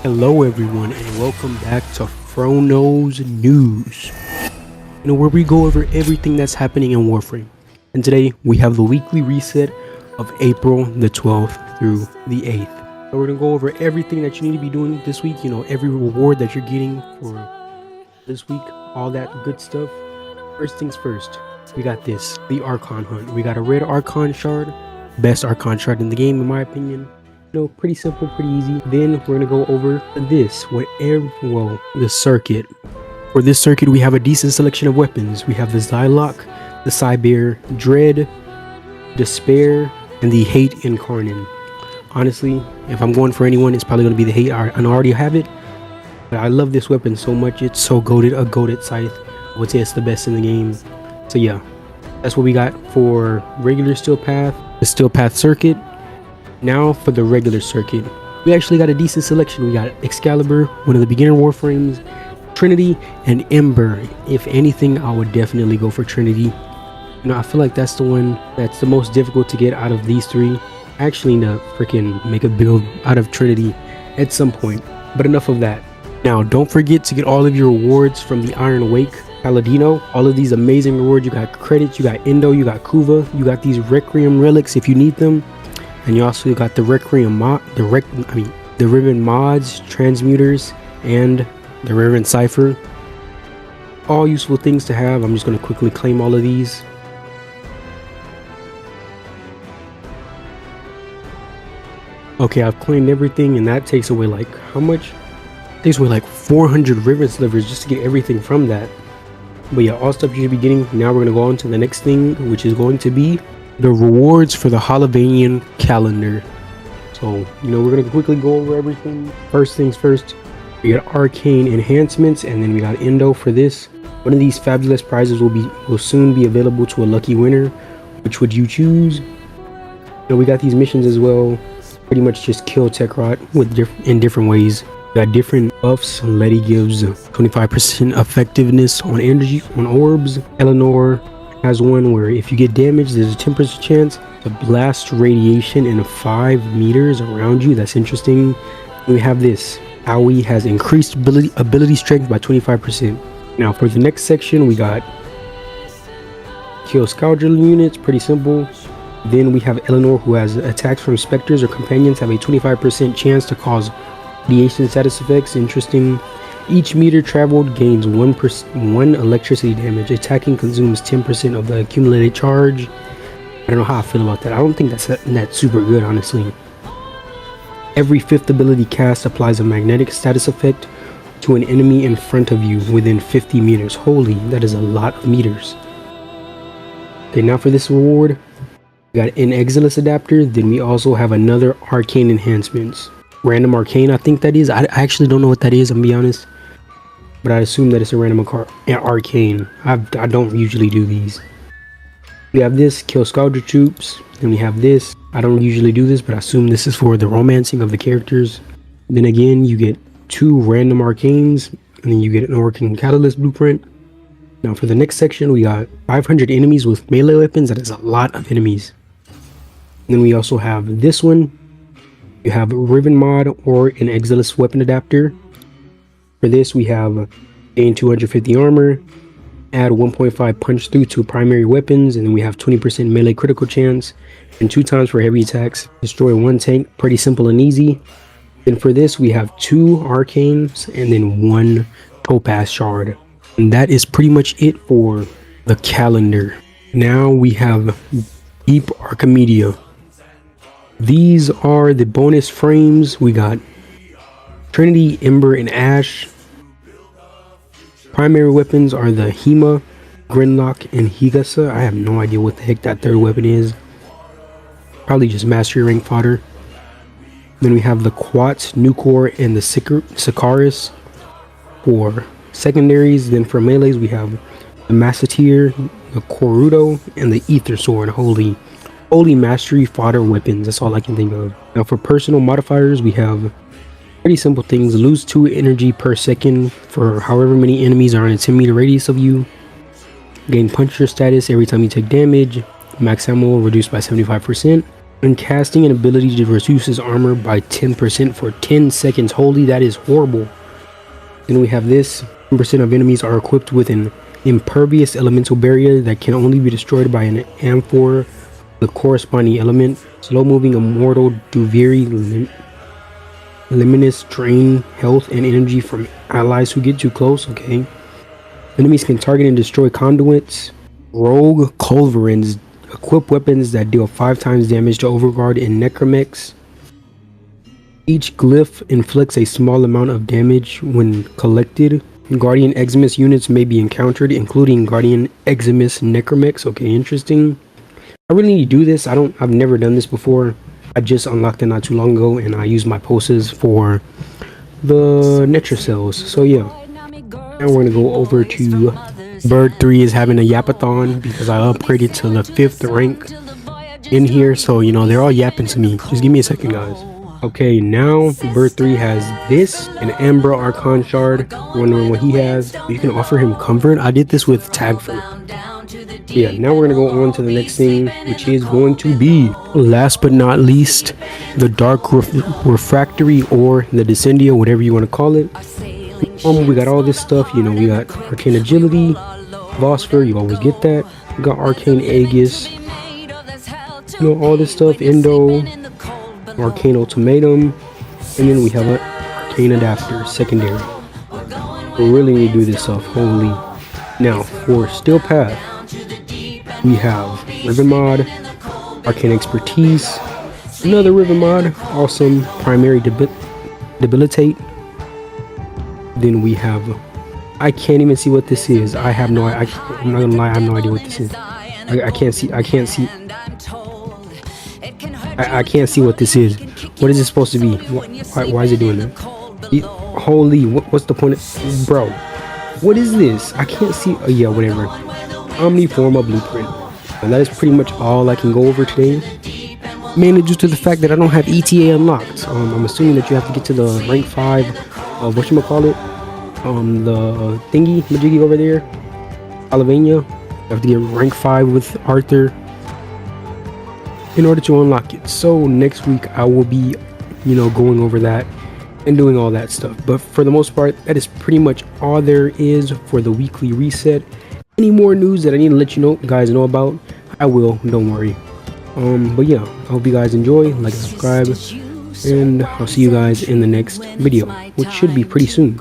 Hello everyone and welcome back to Frono's News. Where we go over everything that's happening in Warframe. And today we have the weekly reset of April the 12th through the 8th. So we're gonna go over everything that you need to be doing this week, every reward that you're getting for this week, all that good stuff. First things first, we got this, the Archon Hunt. We got a red Archon shard, best Archon shard in the game in my opinion. Pretty simple, pretty easy. Then we're gonna go over this, the circuit. For this circuit, we have a decent selection of weapons. We have the Zylock, the Cyber, Dread, Despair, and the Hate Incarnate. Honestly, if I'm going for anyone, it's probably gonna be the Hate. I already have it, but I love this weapon so much. It's so goated, a goated scythe. I would say it's the best in the game. So yeah, that's what we got for regular Steel Path, the Steel Path circuit. Now for the regular circuit, we actually got a decent selection. We got Excalibur, one of the beginner Warframes, Trinity, and Ember. If anything, I would definitely go for Trinity. I feel like that's the one that's the most difficult to get out of these three. I actually need to freaking make a build out of Trinity at some point, but enough of that. Now, don't forget to get all of your rewards from the Iron Wake Paladino. All of these amazing rewards. You got credits, you got Endo, you got Kuva, you got these Requiem relics if you need them. And you also got the Requiem the Riven mods, transmuters, and the Riven Cipher. All useful things to have. I'm just going to quickly claim all of these. Okay, I've claimed everything, and that takes away like how much? It takes away like 400 Riven slivers just to get everything from that. But yeah, all stuff you should be getting. Now we're going to go on to the next thing, which is going to be the rewards for the Hollowanian calendar. So, we're going to quickly go over everything. First things first, we got arcane enhancements, and then we got Endo for this. One of these fabulous prizes will soon be available to a lucky winner. Which would you choose? We got these missions as well. Pretty much just kill Tekrot in different ways. We got different buffs. Letty gives 25% effectiveness on energy on orbs. Eleanor has one where if you get damaged, there's a 10% chance to blast radiation in 5 meters around you. That's interesting. We have this. Aoi has increased ability strength by 25%. Now for the next section, we got kill scourger units. Pretty simple. Then we have Eleanor, who has attacks from specters or companions have a 25% chance to cause radiation status effects. Interesting. Each meter traveled gains 1 electricity damage. Attacking consumes 10% of the accumulated charge. I don't know how I feel about that. I don't think that's super good, honestly. Every 5th ability cast applies a magnetic status effect to an enemy in front of you within 50 meters. Holy, that is a lot of meters. Okay, now for this reward, we got an Exilus adapter. Then we also have another arcane enhancements. Random arcane, I think that is. I actually don't know what that is, I'm gonna be honest. But I assume that it's a random arcane. I don't usually do these. We have this, kill Scourger troops. Then we have this. I don't usually do this, but I assume this is for the romancing of the characters. Then again, you get 2 random arcanes, and then you get an Arcane Catalyst blueprint. Now for the next section, we got 500 enemies with melee weapons. That is a lot of enemies. And then we also have this one. You have a Riven mod or an Exilus weapon adapter. For this, we have gain 250 armor, add 1.5 punch through to primary weapons, and then we have 20% melee critical chance, and 2 times for heavy attacks. Destroy 1 tank, pretty simple and easy. Then for this, we have 2 arcanes, and then 1 topaz shard. And that is pretty much it for the calendar. Now we have Deep Archimedia. These are the bonus frames. We got Trinity, Ember, and Ash. Primary weapons are the Hema, Grinlock, and Higasa. I have no idea what the heck that third weapon is. Probably just mastery rank fodder. Then we have the Quats, Nucor, and the Sikaris for secondaries. Then for melees, we have the Massateer, the Korudo, and the Ether Sword. Holy mastery fodder weapons. That's all I can think of. Now for personal modifiers, we have pretty simple things. Lose 2 energy per second for however many enemies are in a 10-meter radius of you. Gain puncher status every time you take damage. Max ammo reduced by 75%. And casting an ability to reduce his armor by 10% for 10 seconds. Holy, that is horrible. Then we have this. 10% of enemies are equipped with an impervious elemental barrier that can only be destroyed by an amphor, the corresponding element. Slow moving immortal do very limitless drain health and energy from allies who get too close. Okay. Enemies can target and destroy conduits. Rogue culverins equip weapons that deal 5 times damage to Overguard and Necromex. Each glyph inflicts a small amount of damage when collected. Guardian Eximus units may be encountered, including Guardian Eximus Necromex. Okay, interesting. I really need to do this. I've never done this before. I just unlocked it not too long ago, and I used my pulses for the Netra cells. So yeah. Now we're gonna go over to Bird 3 is having a yapathon because I upgraded to the 5th rank in here. So, you know, they're all yapping to me. Just give me a second, guys. Okay, now Bird 3 has this, an Ambra Archon Shard. Wondering what he has. You can offer him comfort. I did this with Tagfer. Yeah, now we're gonna go on to the next thing, which is going to be, last but not least, the Dark Refractory or the Descendia, whatever you want to call it. We got all this stuff, you know, we got Arcane Agility, Vosper, you always get that. We got Arcane Aegis, you know, all this stuff, Endo, Arcane Ultimatum, and then we have an Arcane Adapter, secondary. We really need to do this stuff, holy. Now, for Steel Path, we have Riven Mod, Arcane Expertise, another Riven Mod, awesome, Primary Debilitate. Then we have, I can't even see what this is. I'm not gonna lie, I have no idea what this is. I can't see what this is. What is it supposed to be? Why is it doing that? Holy, what's the point of, bro? What is this? I can't see. Yeah, whatever. Omniforma Blueprint. And that is pretty much all I can go over today. Mainly due to the fact that I don't have ETA unlocked. I'm assuming that you have to get to the rank 5 of whatchamacallit, the thingy majiggy over there, Alavania. You have to get rank 5 with Arthur in order to unlock it. So next week I will be, you know, going over that and doing all that stuff. But for the most part, that is pretty much all there is for the weekly reset. Any more news that I need to let you guys know about, I will, don't worry. But yeah, I hope you guys enjoy, like and subscribe, and I'll see you guys in the next video, which should be pretty soon.